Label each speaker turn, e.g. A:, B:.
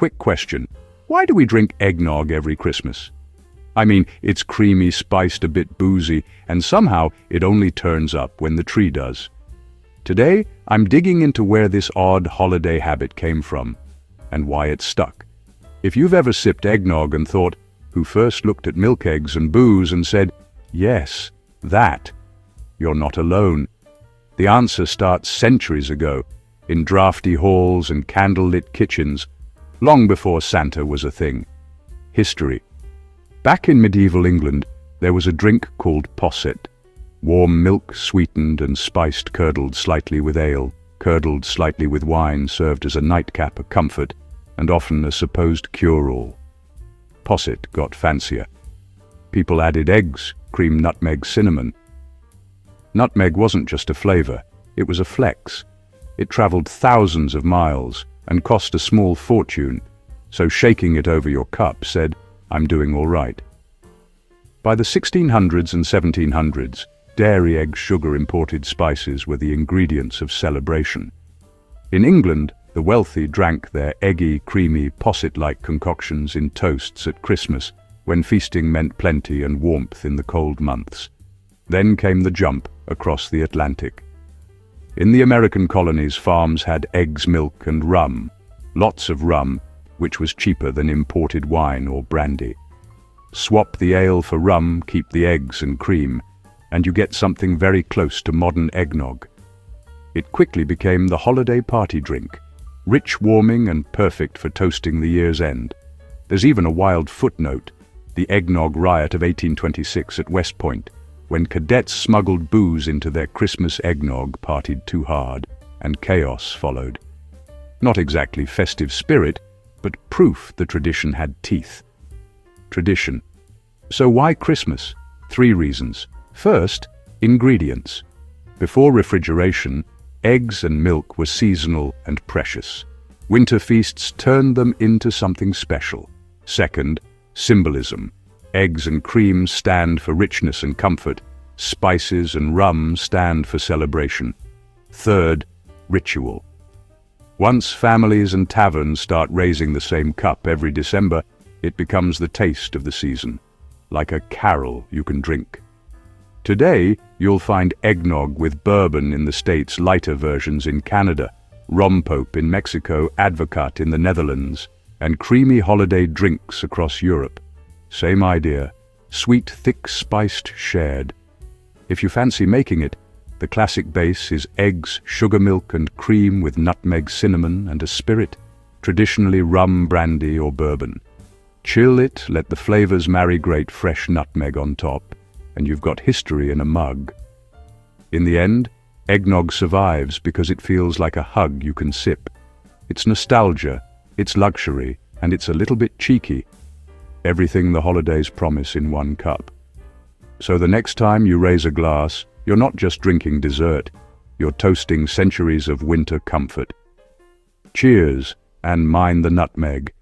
A: quick question. Why do we drink eggnog every Christmas? I mean, it's creamy, spiced, a bit boozy, and somehow it only turns up when the tree does. Today, I'm digging into where this odd holiday habit came from, and why it stuck. If you've ever sipped eggnog and thought, who first looked at milk, eggs, and booze and said, yes, that, you're not alone. The answer starts centuries ago, in drafty halls and candlelit kitchens, long before Santa was a thing. History. Back in medieval England, there was a drink called posset. Warm milk, sweetened and spiced, curdled slightly with ale, curdled slightly with wine, served as a nightcap, a comfort, and often a supposed cure-all. Posset got fancier. People added eggs, cream, nutmeg, cinnamon. Nutmeg wasn't just a flavor, it was a flex. It traveled thousands of miles and cost a small fortune, so shaking it over your cup said, I'm doing all right. By the 1600s and 1700s, dairy, egg, sugar, imported spices were the ingredients of celebration. In England, the wealthy drank their eggy, creamy, posset-like concoctions in toasts at Christmas, when feasting meant plenty and warmth in the cold months. Then came the jump across the Atlantic. In the American colonies, farms had eggs, milk, and rum. Lots of rum, which was cheaper than imported wine or brandy. Swap the ale for rum, keep the eggs and cream, and you get something very close to modern eggnog. It quickly became the holiday party drink, rich, warming, and perfect for toasting the year's end. There's even a wild footnote, the eggnog riot of 1826 at West Point, when cadets smuggled booze into their Christmas eggnog, partied too hard, and chaos followed. Not exactly festive spirit, but proof the tradition had teeth. Tradition. So why Christmas? 3 reasons. First, ingredients. Before refrigeration, eggs and milk were seasonal and precious. Winter feasts turned them into something special. Second, symbolism. Eggs and cream stand for richness and comfort. Spices and rum stand for celebration. Third, ritual. Once families and taverns start raising the same cup every December, it becomes the taste of the season, like a carol you can drink. Today, you'll find eggnog with bourbon in the States, lighter versions in Canada, rompope in Mexico, advocat in the Netherlands, and creamy holiday drinks across Europe. Same idea, sweet, thick, spiced, shared. If you fancy making it, the classic base is eggs, sugar, milk, and cream with nutmeg, cinnamon, and a spirit, traditionally rum, brandy, or bourbon. Chill it, let the flavors marry, grate fresh nutmeg on top, and you've got history in a mug. In the end, eggnog survives because it feels like a hug you can sip. It's nostalgia, it's luxury, and it's a little bit cheeky. Everything the holidays promise in one cup. So the next time you raise a glass, you're not just drinking dessert, you're toasting centuries of winter comfort. Cheers, and mind the nutmeg.